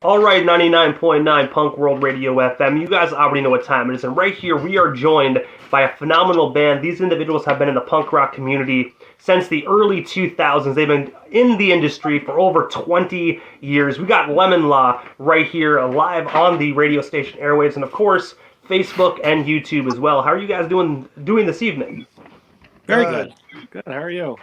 All right, 99.9 Punk World Radio FM. You guys already know what time it is. And right here, we are joined by a phenomenal band. These individuals have been in the punk rock community since the early 2000s. They've been in the industry for over 20 years. We got Lemon Law right here live on the radio station airwaves. And of course, Facebook and YouTube as well. How are you guys doing this evening? Very good. Good. How are you?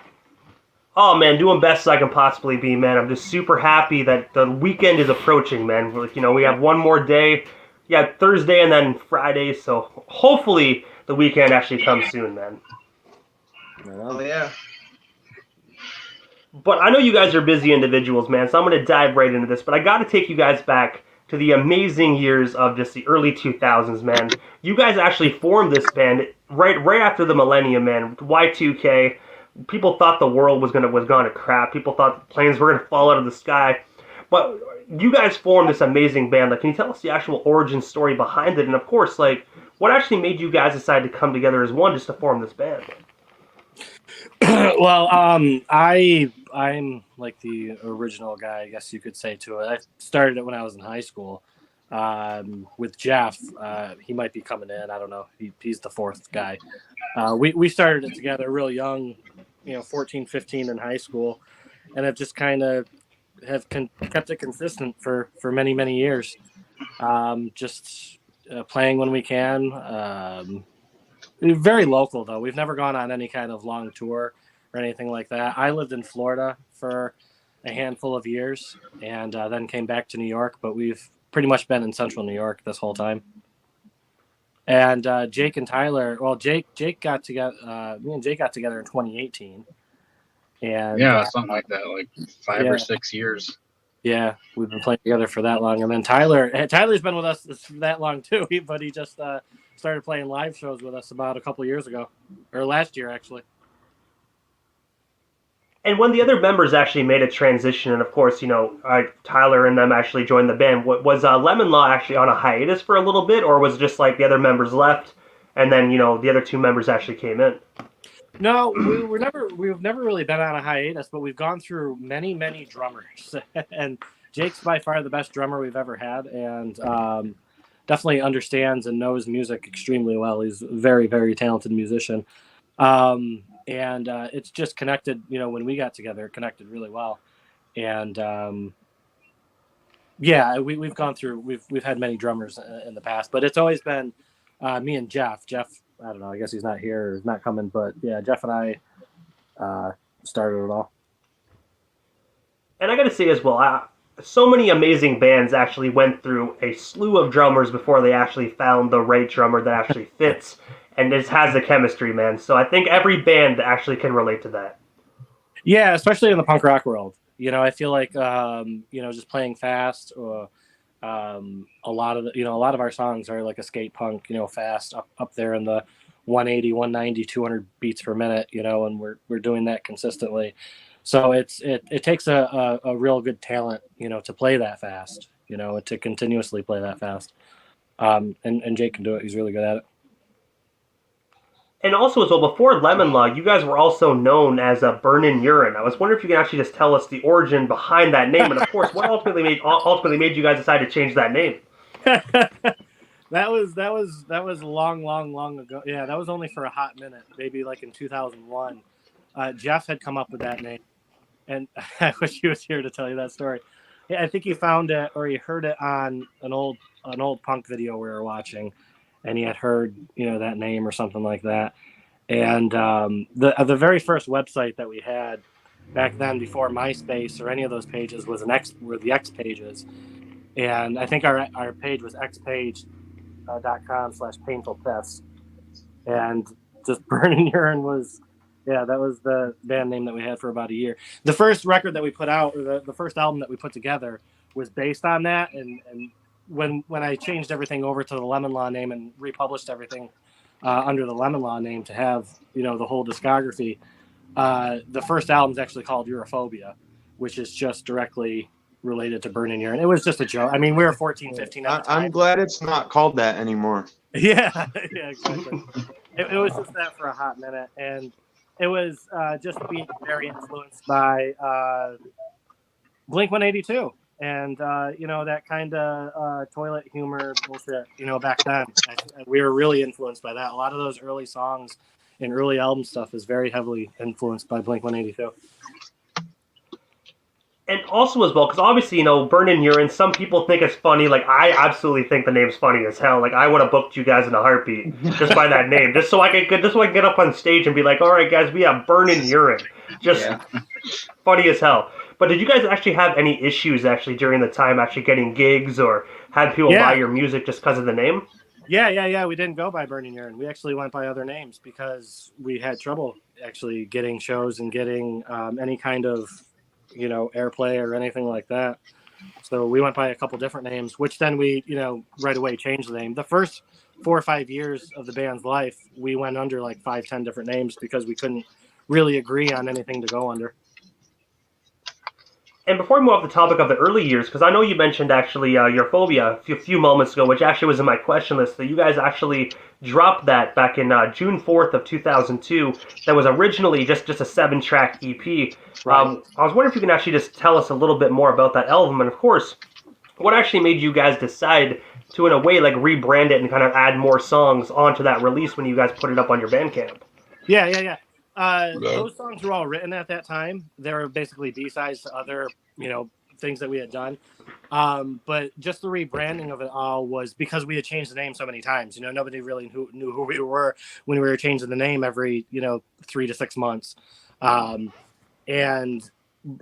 Oh man, doing best as I can possibly be, man. I'm just super happy that the weekend is approaching, man. We have one more day. Yeah, Thursday and then Friday, so hopefully the weekend actually comes soon, man. Oh yeah. But I know you guys are busy individuals, man, so I'm going to dive right into this. But I got to take you guys back to the amazing years of just the early 2000s, man. You guys actually formed this band right after the millennium, man. Y2K. People thought the world was gone to crap. People thought planes were gonna fall out of the sky. But you guys formed this amazing band. Like, can you tell us the actual origin story behind it? And of course, like, what actually made you guys decide to come together as one just to form this band? Well, I'm like the original guy, I guess you could say, to it. I started it when I was in high school with Jeff. He might be coming in. I don't know. He's the fourth guy. We started it together real young, 14, 15 in high school, and have just kind of kept it consistent for many, many years. Just playing when we can. Very local, though. We've never gone on any kind of long tour or anything like that. I lived in Florida for a handful of years and then came back to New York, but we've pretty much been in central New York this whole time. And Jake and Tyler, well, Jake got together, me and Jake got together in 2018. And yeah, something like that, like 5 or 6 years. Yeah, we've been playing together for that long. And then Tyler's been with us that long too, but he just started playing live shows with us about a couple years ago, or last year, actually. And when the other members actually made a transition, and of course, Tyler and them actually joined the band, was Lemon Law actually on a hiatus for a little bit, or was it just like the other members left, and then, the other two members actually came in? No, we've never really been on a hiatus, but we've gone through many, many drummers. And Jake's by far the best drummer we've ever had, and definitely understands and knows music extremely well. He's a very, very talented musician. And it's just connected, when we got together, it connected really well. And we've gone through, we've had many drummers in the past, but it's always been me and Jeff. Jeff, I don't know, I guess he's not here, or not coming, but yeah, Jeff and I started it all. And I got to say as well, so many amazing bands actually went through a slew of drummers before they actually found the right drummer that actually fits and just has the chemistry, man. So I think every band actually can relate to that. Yeah, especially in the punk rock world. I feel like just playing fast. A lot of our songs are like a skate punk, fast up there in the 180, 190, 200 beats per minute. And we're doing that consistently. So it takes a real good talent, to play that fast, to continuously play that fast. And Jake can do it. He's really good at it. And also as well, before Lemon Law, you guys were also known as a Burnin' Urine. I was wondering if you can actually just tell us the origin behind that name, and of course, what ultimately made you guys decide to change that name? That was long ago. Yeah, that was only for a hot minute, maybe like in 2001. Jeff had come up with that name, and I wish he was here to tell you that story. Yeah, I think he found it, or he heard it on an old punk video we were watching, and he had heard, that name or something like that. And the very first website that we had back then, before MySpace or any of those pages, were the X pages. And I think our page was xpage.com/painfulpiss. And just Burnin' Urine was, that was the band name that we had for about a year. The first record that we put out, or the first album that we put together, was based on that. And when I changed everything over to the Lemon Law name and republished everything under the Lemon Law name to have, the whole discography, the first album is actually called Europhobia, which is just directly related to Burnin' Urine. It was just a joke. I mean, we were 14, 15 at the time. I'm glad it's not called that anymore. Yeah, exactly. It was just that for a hot minute, and it was just being very influenced by Blink-182. and that kind of toilet humor bullshit. Back then, we were really influenced by that. A lot of those early songs and early album stuff is very heavily influenced by Blink-182. And also as well, because obviously, Burnin' Urine, some people think it's funny. Like, I absolutely think the name's funny as hell. Like, I would have booked you guys in a heartbeat just by that name. Just so I could get up on stage and be like, all right, guys, we have Burnin' Urine. Just funny as hell. But did you guys actually have any issues actually during the time actually getting gigs or had people buy your music just because of the name? Yeah. We didn't go by Burnin' Urine. We actually went by other names because we had trouble actually getting shows and getting any kind of airplay or anything like that. So we went by a couple different names, which then we, right away changed the name. The first 4 or 5 years of the band's life, we went under like 5-10 different names because we couldn't really agree on anything to go under. And before we move off the topic of the early years, because I know you mentioned actually your Phobia a few moments ago, which actually was in my question list, that you guys actually dropped that back in June 4th of 2002. That was originally just a 7-track EP. Right. I was wondering if you can actually just tell us a little bit more about that album, and of course, what actually made you guys decide to, in a way, like rebrand it and kind of add more songs onto that release when you guys put it up on your Bandcamp? Yeah. Those songs were all written at that time. They were basically B-sides to other, things that we had done. But just the rebranding of it all was because we had changed the name so many times. Nobody really knew who we were when we were changing the name every, 3 to 6 months. And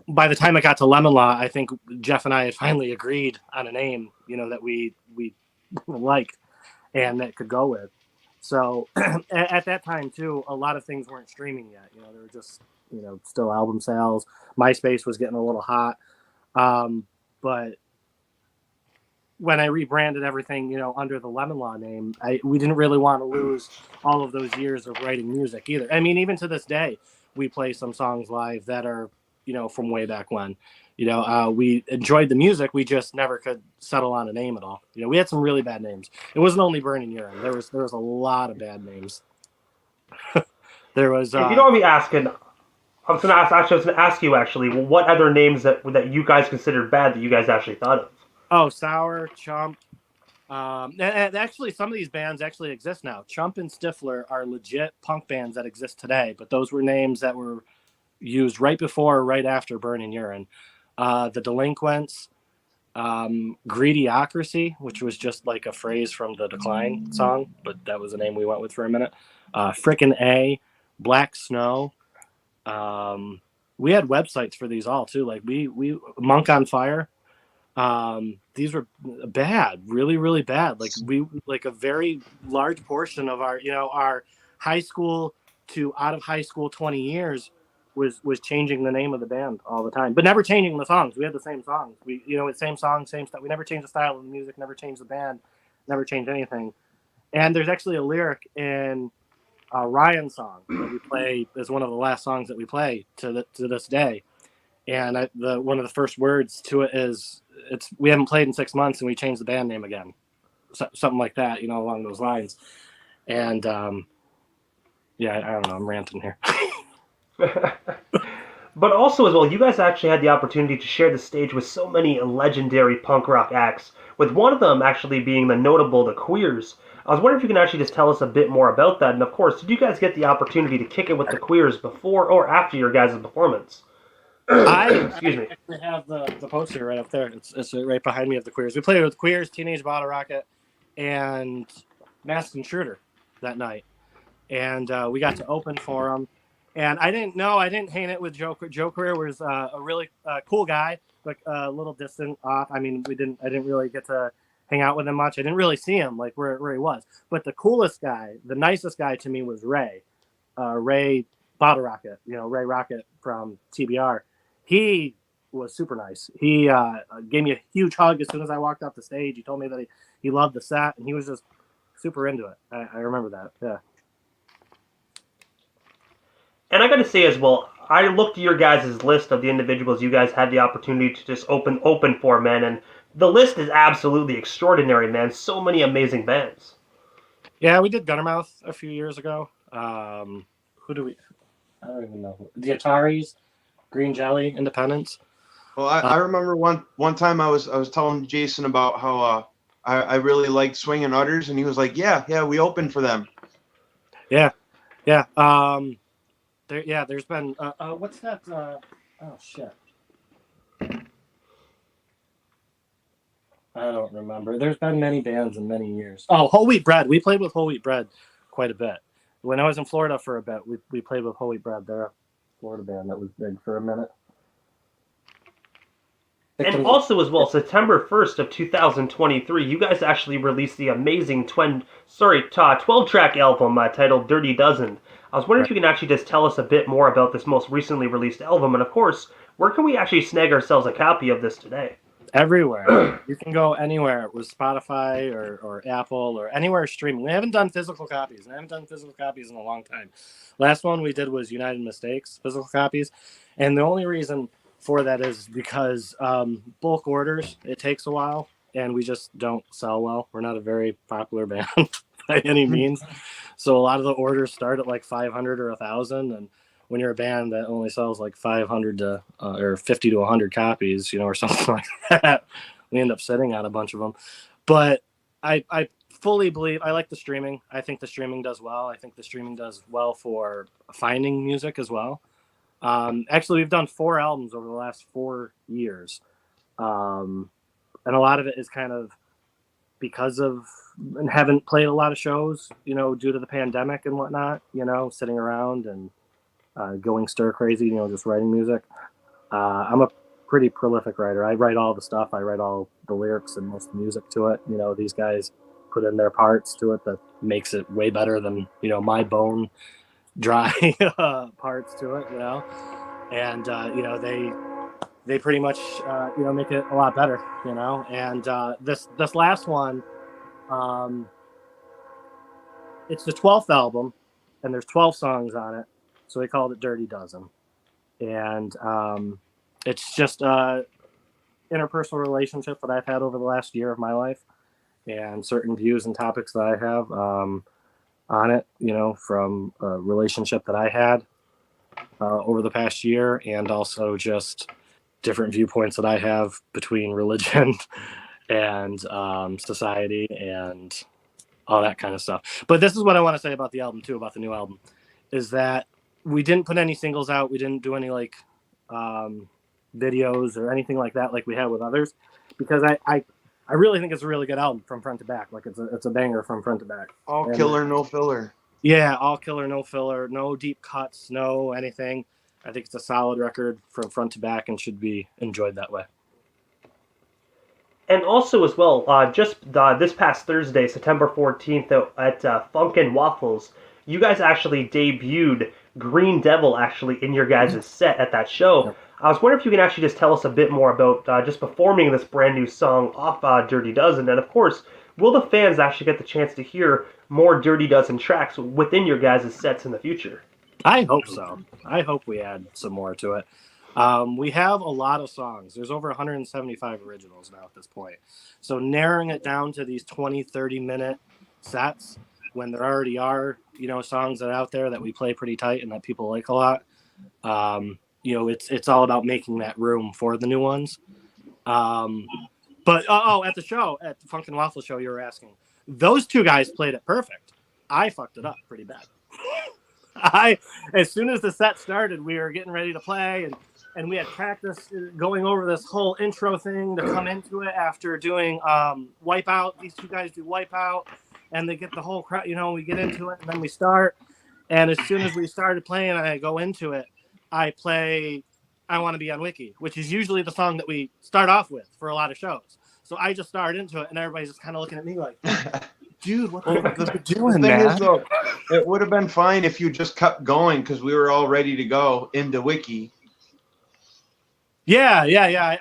by the time it got to Lemon Law, I think Jeff and I had finally agreed on a name, that we liked and that could go with. So at that time, too, a lot of things weren't streaming yet. They were just, still album sales. MySpace was getting a little hot. But when I rebranded everything, under the Lemon Law name, we didn't really want to lose all of those years of writing music either. I mean, even to this day, we play some songs live that are, from way back when. We enjoyed the music. We just never could settle on a name at all. We had some really bad names. It wasn't only Burnin' Urine. There was a lot of bad names. There was. If you don't want me asking, I was going to ask you actually, what other names that you guys considered bad that you guys actually thought of? Oh, Sour, Chump. And actually, some of these bands actually exist now. Chump and Stifler are legit punk bands that exist today, but those were names that were used right before or right after Burnin' Urine. The Delinquents, Greedyocracy, which was just like a phrase from the Decline song, but that was the name we went with for a minute. Frickin' A, Black Snow. We had websites for these all too. Like we Monk on Fire. These were bad, really, really bad. Like a very large portion of our, our high school to out of high school 20 years was changing the name of the band all the time, but never changing the songs. We had the same songs. We, same songs, same stuff. We never changed the style of the music, never changed the band, never changed anything. And there's actually a lyric in Ryan's song that we play as one of the last songs that we play to this day. And one of the first words to it is, we haven't played in 6 months and we changed the band name again. Something like that, along those lines. And I don't know, I'm ranting here. But also as well, you guys actually had the opportunity to share the stage with so many legendary punk rock acts, with one of them actually being the notable The Queers. I was wondering if you can actually just tell us a bit more about that. And of course, did you guys get the opportunity to kick it with The Queers before or after your guys' performance? Excuse me. I have the poster right up there. It's right behind me of The Queers. We played with Queers, Teenage Bottle Rocket, and Masked Intruder that night. And we got to open for them. And I didn't hang it with Joe. Joe Career was a really cool guy, like a little distant off. I mean, I didn't really get to hang out with him much. I didn't really see him like where he was. But the coolest guy, the nicest guy to me was Ray. Ray Bottle Rocket, Ray Rocket from TBR. He was super nice. He gave me a huge hug as soon as I walked off the stage. He told me that he loved the set, and he was just super into it. I remember that. Yeah. And I got to say as well, I looked at your guys' list of the individuals you guys had the opportunity to just open for, man, and the list is absolutely extraordinary, man. So many amazing bands. Yeah, we did Guttermouth a few years ago. Who do we? I don't even know. The Ataris, Green Jelly, Independence. Well, I remember one time I was telling Jason about how I really liked Swingin' Utters, and he was like, yeah, we opened for them. Yeah. There's been what's that? Oh shit. I don't remember. There's been many bands in many years. Oh, Whole Wheat Bread. We played with Whole Wheat Bread quite a bit. When I was in Florida for a bit, we played with Whole Wheat Bread. They're a Florida band that was big for a minute. And also as well, September 1st of 2023, you guys actually released the amazing 12-track album titled Dirty Dozen. I was wondering if you can actually just tell us a bit more about this most recently released album, and of course, where can we actually snag ourselves a copy of this today? Everywhere. You can go anywhere with Spotify or Apple or anywhere streaming. We haven't done physical copies. I haven't done physical copies in a long time. Last one we did was United Mistakes, physical copies. And the only reason for that is because bulk orders, it takes a while, and we just don't sell well. We're not a very popular band by any means. So a lot of the orders start at like 500 or 1,000, and when you're a band that only sells like 500 to or 50 to 100 copies, or something like that, we end up sitting on a bunch of them. But I fully believe I like the streaming. I think the streaming does well. I think the streaming does well for finding music as well. Actually, we've done 4 albums over the last 4 years. And a lot of it is kind of because of and haven't played a lot of shows, due to the pandemic and whatnot, sitting around and going stir crazy, just writing music. I'm a pretty prolific writer. I write all the stuff. I write all the lyrics and most of the music to it. These guys put in their parts to it that makes it way better than, my bone dry parts to it, and, they pretty much, make it a lot better, and this last one, it's the 12th album and there's 12 songs on it. So we called it Dirty Dozen. And it's just an interpersonal relationship that I've had over the last year of my life and certain views and topics that I have on it, from a relationship that I had over the past year, and also just different viewpoints that I have between religion and society and all that kind of stuff. But this is what I want to say about the album too, about the new album, is that we didn't put any singles out. We didn't do any videos or anything like that like we had with others, because I really think it's a really good album from front to back. Like it's a banger from front to back. All killer, no filler. Yeah, all killer, no filler, no deep cuts, no anything. I think it's a solid record from front to back and should be enjoyed that way. And also as well, just this past Thursday, September 14th, at Funkin' Waffles, you guys actually debuted Green Devil actually in your guys' set at that show. Yep. I was wondering if you can actually just tell us a bit more about just performing this brand new song off Dirty Dozen. And of course, will the fans actually get the chance to hear more Dirty Dozen tracks within your guys' sets in the future? I hope so. I hope we add some more to it. We have a lot of songs. There's over 175 originals now at this point. So narrowing it down to these 20, 30-minute sets when there already are, songs that are out there that we play pretty tight and that people like a lot. It's all about making that room for the new ones. But at the show, at the Funkin' Waffle show, you were asking, those 2 guys played it perfect. I fucked it up pretty bad. As soon as the set started, we were getting ready to play, and we had practice going over this whole intro thing to come into it after doing Wipeout. These 2 guys do Wipeout, and they get the whole crowd, we get into it, and then we start. And as soon as we started playing, I go into it, I play I Want to Be on Wiki, which is usually the song that we start off with for a lot of shows. So I just started into it, and everybody's just kind of looking at me like, dude, what the fuck are you doing, the thing man? is, though, it would have been fine if you just kept going, because we were all ready to go into Wiki. Yeah.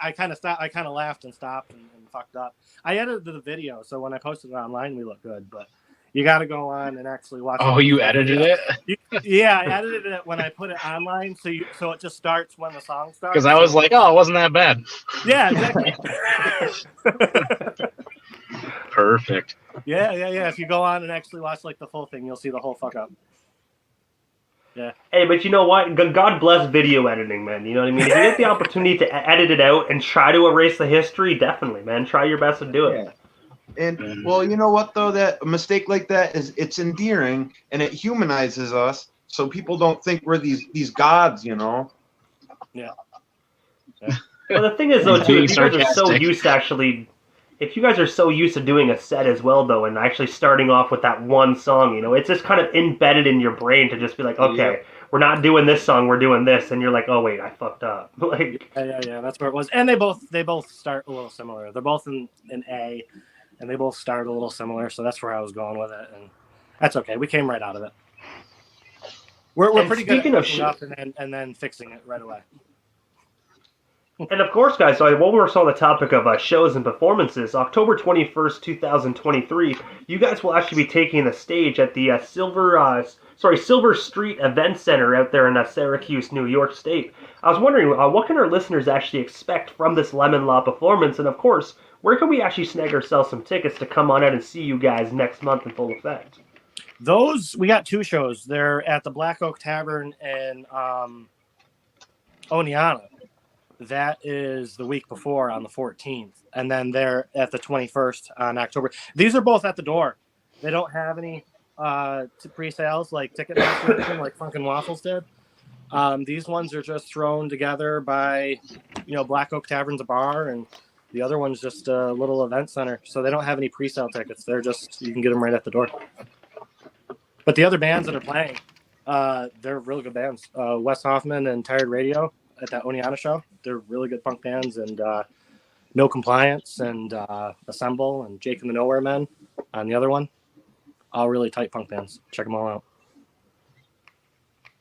I kind of stopped. I kind of laughed and stopped and fucked up. I edited the video, so when I posted it online, we look good. But you got to go on and actually watch. Oh, you edited it? Yeah, I edited it when I put it online, so it just starts when the song starts. Because I was like, oh, it wasn't that bad. Yeah, exactly. Perfect. Yeah. If you go on and actually watch the full thing, you'll see the whole fuck up. Hey, but you know what? God bless video editing, man. You know what I mean? If you get the opportunity to edit it out and try to erase the history, definitely, man. Try your best to do it. Yeah. And well, you know what though? That a mistake like that it's endearing and it humanizes us, so people don't think we're these gods, you know. Well, the thing is, though, too, Being if you guys are so sarcastic. used to actually, if you guys are so used to doing a set as well, though, and actually starting off with that one song, you know, it's just kind of embedded in your brain to just be like, okay, we're not doing this song, we're doing this, and you're like, oh wait, I fucked up. Like, Yeah, that's where it was. And they both start a little similar. They're both in A, and they both start a little similar. So that's where I was going with it, and that's okay. We came right out of it. We're And pretty good speaking at of picking up and then fixing it right away. and of course, guys, so while we were on the topic of shows and performances, October 21st, 2023, you guys will actually be taking the stage at the Silver Street Event Center out there in Syracuse, New York State. I was wondering, what can our listeners actually expect from this Lemon Law performance? And of course, where can we actually snag ourselves some tickets to come on out and see you guys next month in full effect? We got 2 shows. They're at the Black Oak Tavern in Oneonta. That is the week before on the 14th. And then they're at the 21st on October. These are both at the door. They don't have any pre-sales like Ticketmaster like Funkin' Waffles did. These ones are just thrown together by, Black Oak Tavern's a bar, and the other one's just a little event center. So they don't have any pre-sale tickets. They're just, you can get them right at the door. But the other bands that are playing, they're really good bands. Wes Hoffman and Tired Radio at that Oneonta show. They're really good punk bands, and No Compliance and Assemble and Jake and the Nowhere Men on the other one. All really tight punk bands. Check them all out.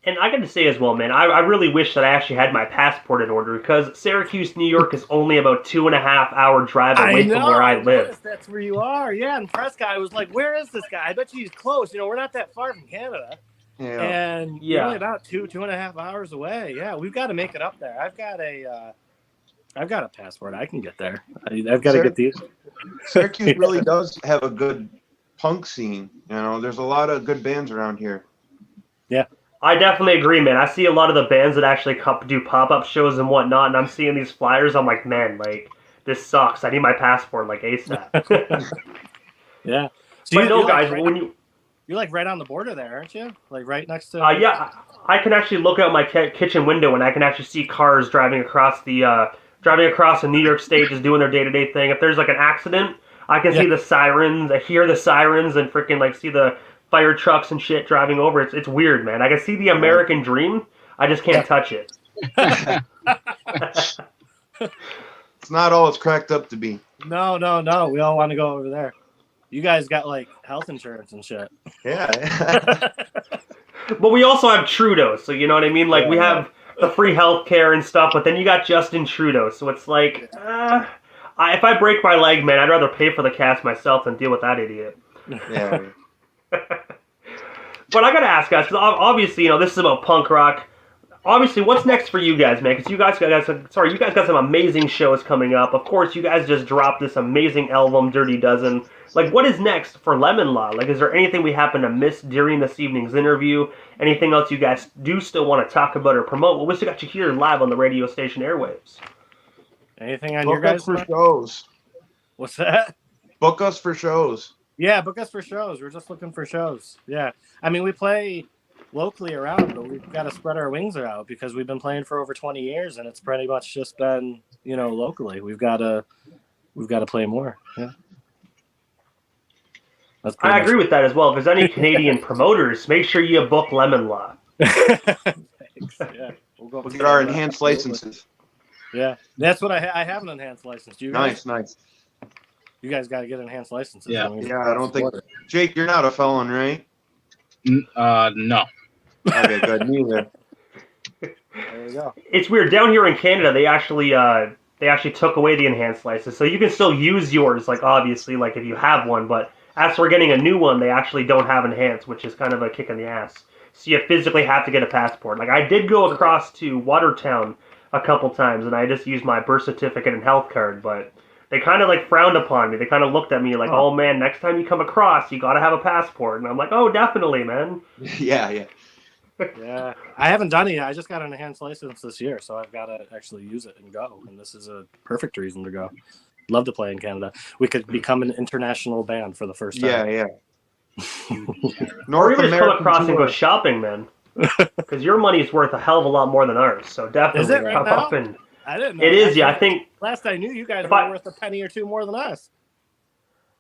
And I got to say as well, man, I really wish that I actually had my passport in order, because Syracuse, New York is only about 2.5 hour drive away from where I live. That's where you are. Yeah, and Prescott, I was like, where is this guy? I bet you he's close. We're not that far from Canada. Yeah. And you're only about 2.5 hours away. Yeah, we've got to make it up there. I've got a passport. I can get there. I've got to get these. Syracuse really does have a good punk scene. There's a lot of good bands around here. Yeah. I definitely agree, man. I see a lot of the bands that actually do pop-up shows and whatnot, and I'm seeing these flyers. I'm like, man, like, this sucks. I need my passport, like, ASAP. Yeah. So but no, guys, you're like right on the border there, aren't you? Like right next to. Yeah, I can actually look out my kitchen window and I can actually see cars driving across the New York state, just doing their day-to-day thing. If there's like an accident, I can see the sirens. I hear the sirens and freaking like see the fire trucks and shit driving over. It's weird, man. I can see the American dream. I just can't touch it. It's not all it's cracked up to be. No. We all want to go over there. You guys got like health insurance and shit. Yeah. But we also have Trudeau, so you know what I mean? Like we have the free health care and stuff, but then you got Justin Trudeau, so it's like, if I break my leg, man, I'd rather pay for the cast myself than deal with that idiot. Yeah. But I gotta ask, guys, because obviously, this is about punk rock. Obviously, what's next for you guys, man? Because you guys got some amazing shows coming up. Of course, you guys just dropped this amazing album, Dirty Dozen. Like, what is next for Lemon Law? Like, is there anything we happen to miss during this evening's interview? Anything else you guys do still want to talk about or promote? Well, we still got you here live on the radio station airwaves. Anything on your Book guys' us for mind? shows. What's that? Book us for shows. Yeah, book us for shows. We're just looking for shows. Yeah. I mean, we play locally around, but we've got to spread our wings out because we've been playing for over 20 years and it's pretty much just been, locally. We've got to play more. Yeah. I agree with that as well. If there's any Canadian promoters, make sure you book Lemon Law. Thanks. Yeah. We'll get our enhanced licenses. Yeah. That's what I have an enhanced license. Do you guys? Nice. You guys got to get enhanced licenses. Yeah. I don't think. Jake, you're not a felon, right? No. Okay, good. Neither. There you go. It's weird. Down here in Canada, they actually took away the enhanced license, so you can still use yours. Like obviously, like if you have one, but as for getting a new one, they actually don't have enhanced, which is kind of a kick in the ass. So you physically have to get a passport. Like I did go across to Watertown a couple times, and I just used my birth certificate and health card, but they kind of like frowned upon me. They kind of looked at me like, oh man, next time you come across, you got to have a passport. And I'm like, oh, definitely, man. Yeah. Yeah, I haven't done it yet. I just got an enhanced license this year, so I've got to actually use it and go. And this is a perfect reason to go. Love to play in Canada. We could become an international band for the first time. Yeah. Or North even just come American across and go tour. shopping, man. Because your money's worth a hell of a lot more than ours. So definitely Is it right come now? up and I didn't know. it is, Actually, yeah. I think last I knew, you guys If were I- worth a penny or two more than us.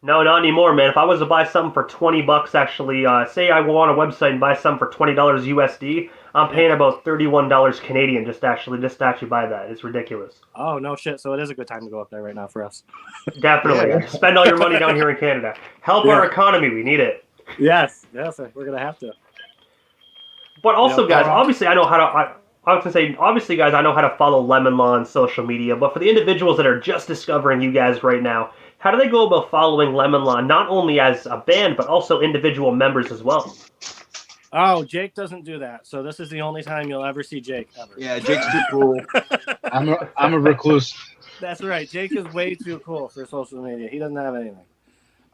no, not anymore, man. If I was to buy something for $20, actually, say I go on a website and buy something for $20 USD, I'm paying about $31 Canadian just to actually buy that. It's ridiculous. Oh no shit! So it is a good time to go up there right now for us. Definitely, Yeah. spend all your money down here in Canada. Help our economy. We need it. Yes, we're gonna have to. But also, Yeah, guys, obviously, I know how to. I was gonna say, obviously, guys, I know how to follow Lemon Law on social media. But for the individuals that are just discovering you guys right now, how do they go about following Lemon Law, not only as a band but also individual members as well? Oh, Jake doesn't do that. So this is the only time you'll ever see Jake ever. Yeah, Jake's too cool. I'm a recluse. That's right. Jake is way too cool for social media. He doesn't have anything.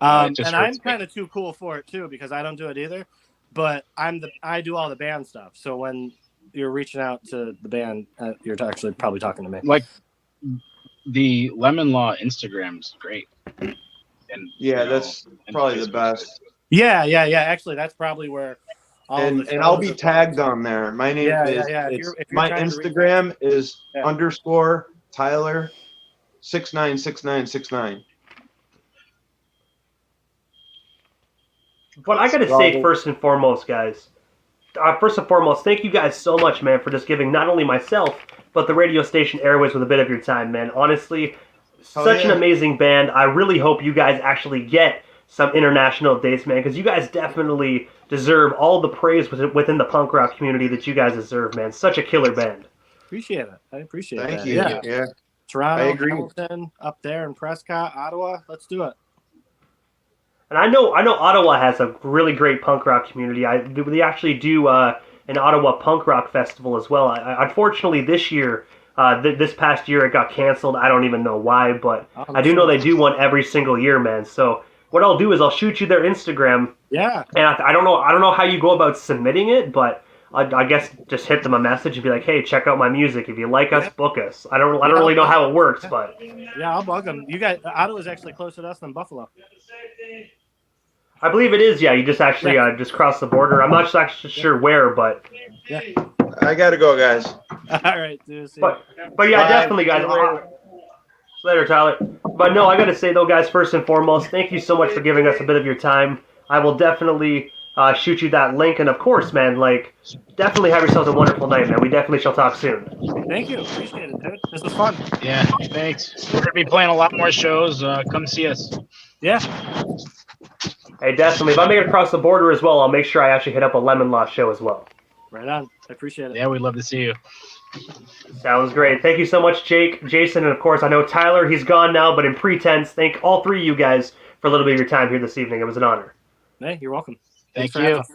It just And I'm hurts me. kind of too cool for it too because I don't do it either. But I do all the band stuff. So when you're reaching out to the band, you're actually probably talking to me. Like the Lemon Law Instagram's great. And Yeah, that's and probably the Facebook's best. Yeah. Actually, that's probably where. All And the I'll shows be are- tagged on there. My name Yeah, is yeah. it's- If you're my trying to reach Instagram is Yeah. _ Tyler 696969. But I gotta say, Bravo. first and foremost, guys, thank you guys so much, man, for just giving not only myself, but the radio station Airways with a bit of your time, man. Honestly, Oh, such an yeah. amazing band. I really hope you guys actually get some international dates, man, because you guys definitely deserve all the praise within the punk rock community that you guys deserve, man. Such a killer band. Appreciate it. I appreciate Thank that. you. Yeah. Yeah. Toronto, I agree. Hamilton, up there in Prescott, Ottawa. Let's do it. And I know Ottawa has a really great punk rock community. They actually do an Ottawa punk rock festival as well. Unfortunately, this year, this past year, it got canceled. I don't even know why, but Oh, I do know they do one every single year, man. So what I'll do is I'll shoot you their Instagram, Yeah. and I don't know how you go about submitting it, but I guess just hit them a message and be like, hey, check out my music. If you like us, book us. I don't really know how it works, but Yeah, I'll bug them. You guys, Ottawa's actually closer to us than Buffalo. I believe it is. Yeah, you just actually just cross the border. I'm not actually sure where, but. Yeah. I gotta go, guys. All right, dude. See But yeah, Bye. definitely, guys. Later, Tyler. But no, I gotta say though, guys. First and foremost, thank you so much for giving us a bit of your time. I will definitely shoot you that link, and of course, man, like, definitely have yourselves a wonderful night, man. We definitely shall talk soon. Thank you. Appreciate it, dude. This was fun. Yeah, thanks. We're gonna be playing a lot more shows. Come see us. Yeah. Hey, definitely. If I make it across the border as well, I'll make sure I actually hit up a Lemon Law show as well. Right on. I appreciate it. Yeah, we'd love to see you. Sounds great. Thank you so much, Jake, Jason, and of course, I know Tyler. He's gone now, but in pretense, thank all three of you guys for a little bit of your time here this evening. It was an honor. Hey, you're welcome. Thank Thanks for having you. us.